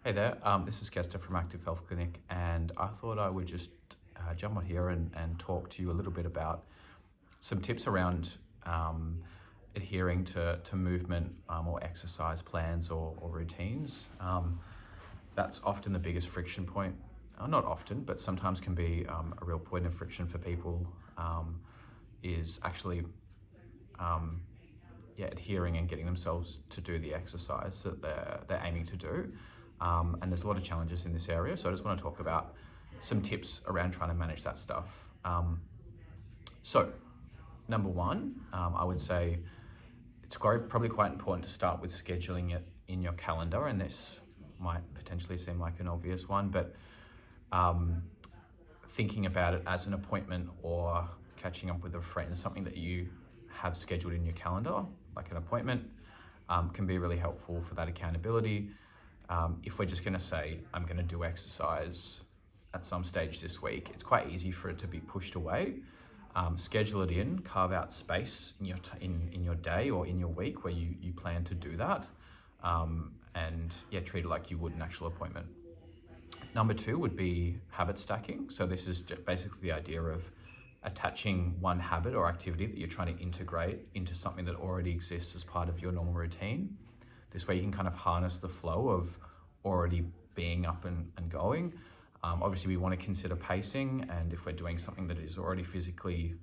Hey there, this is Kester from Active Health Clinic, and I thought I would just jump on here and talk to you a little bit about some tips around adhering to movement or exercise plans or routines. That's often the biggest friction point. Not often, but sometimes can be a real point of friction for people, is actually adhering and getting themselves to do the exercise that they're aiming to do. And there's a lot of challenges in this area, so I just want to talk about some tips around trying to manage that stuff. So, number one, I would say it's probably quite important to start with scheduling it in your calendar, and this might potentially seem like an obvious one, but thinking about it as an appointment or catching up with a friend, something that you have scheduled in your calendar, like an appointment, can be really helpful for that accountability. If we're just going to say, I'm going to do exercise at some stage this week, it's quite easy for it to be pushed away. Schedule it in, carve out space in your day or in your week where you plan to do that, and treat it like you would an actual appointment. Number two would be habit stacking. So this is just basically the idea of attaching one habit or activity that you're trying to integrate into something that already exists as part of your normal routine. This way you can kind of harness the flow of already being up and going. Obviously we want to consider pacing, and if we're doing something that is already physically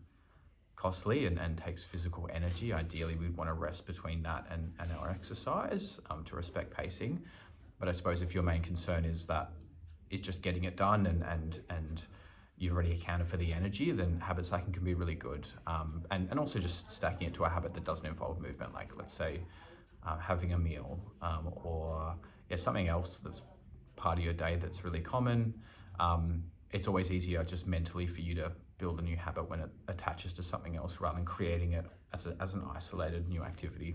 costly and takes physical energy, ideally we'd want to rest between that and our exercise to respect pacing. But I suppose if your main concern is just getting it done and you've already accounted for the energy, then habit stacking can be really good. And also just stacking it to a habit that doesn't involve movement, like let's say having a meal or something else that's part of your day that's really common. It's always easier just mentally for you to build a new habit when it attaches to something else rather than creating it as an isolated new activity.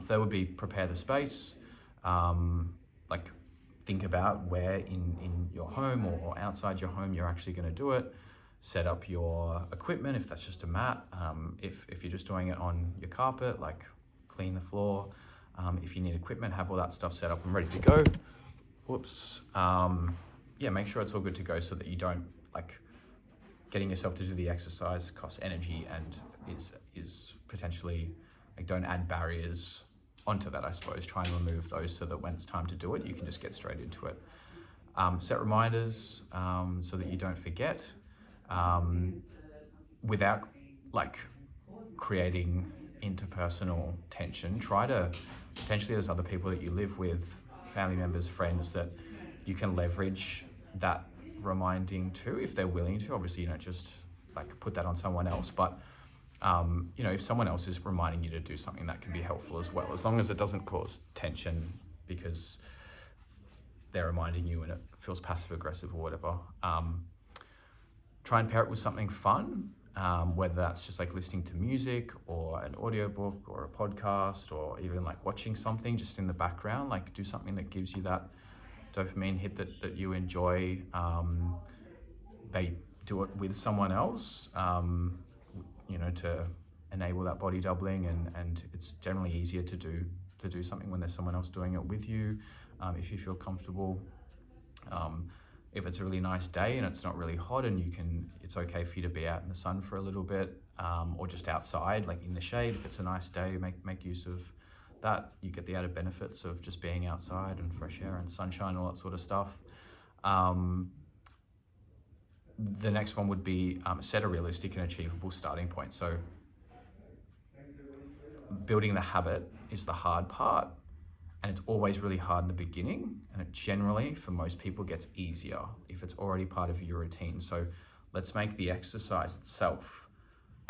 Third would be prepare the space. Like think about where in your home or outside your home you're actually going to do it. Set up your equipment if that's just a mat. If you're just doing it on your carpet, like clean the floor. If you need equipment, have all that stuff set up and ready to go. Whoops. Make sure it's all good to go so that you don't, like, getting yourself to do the exercise costs energy and is potentially, like, don't add barriers onto that, I suppose. Try and remove those so that when it's time to do it, you can just get straight into it. Set reminders so that you don't forget, without like creating interpersonal tension. Try to, potentially there's other people that you live with, family members, friends, that you can leverage that reminding to if they're willing to. Obviously you don't just like put that on someone else, but if someone else is reminding you to do something, that can be helpful as well, as long as it doesn't cause tension because they're reminding you and it feels passive aggressive or whatever. Try and pair it with something fun, whether that's just like listening to music or an audiobook or a podcast or even like watching something just in the background. Like do something that gives you that dopamine hit that you enjoy. Maybe do it with someone else, to enable that body doubling, and it's generally easier to do something when there's someone else doing it with you, if you feel comfortable. If it's a really nice day and it's not really hot and it's okay for you to be out in the sun for a little bit, or just outside, like in the shade. If it's a nice day, make use of that. You get the added benefits of just being outside and fresh air and sunshine, all that sort of stuff. The next one would be set a realistic and achievable starting point. So building the habit is the hard part, and it's always really hard in the beginning, and it generally, for most people, gets easier if it's already part of your routine. So let's make the exercise itself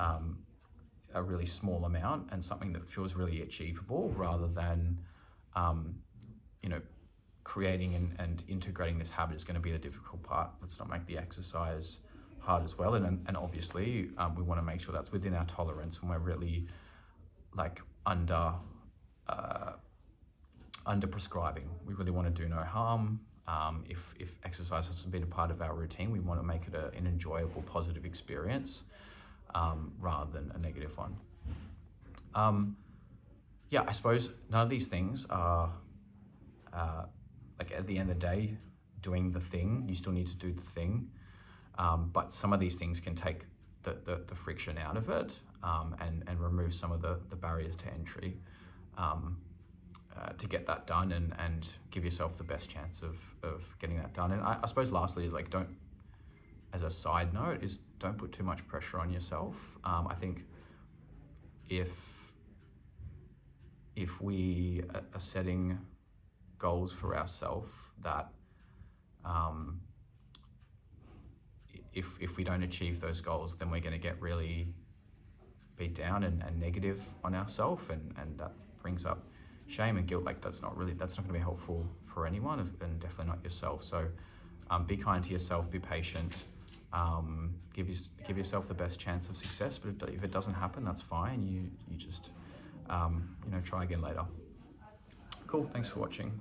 a really small amount and something that feels really achievable, rather than creating and integrating this habit is going to be the difficult part. Let's not make the exercise hard as well. And obviously we want to make sure that's within our tolerance when we're really like under prescribing. We really want to do no harm. If exercise hasn't been a part of our routine, we want to make it an enjoyable, positive experience, rather than a negative one. I suppose none of these things are like at the end of the day, doing the thing, you still need to do the thing. But some of these things can take the friction out of it, and remove some of the barriers to entry, to get that done and give yourself the best chance of getting that done. And I suppose lastly is like, as a side note, is don't put too much pressure on yourself. I think if we are setting goals for ourselves that if we don't achieve those goals, then we're going to get really beat down and negative on ourselves, and that brings up shame and guilt. Like that's not going to be helpful for anyone, and definitely not yourself. So be kind to yourself, be patient, give yourself the best chance of success. But if it doesn't happen, that's fine. You just try again later. Cool. Thanks for watching.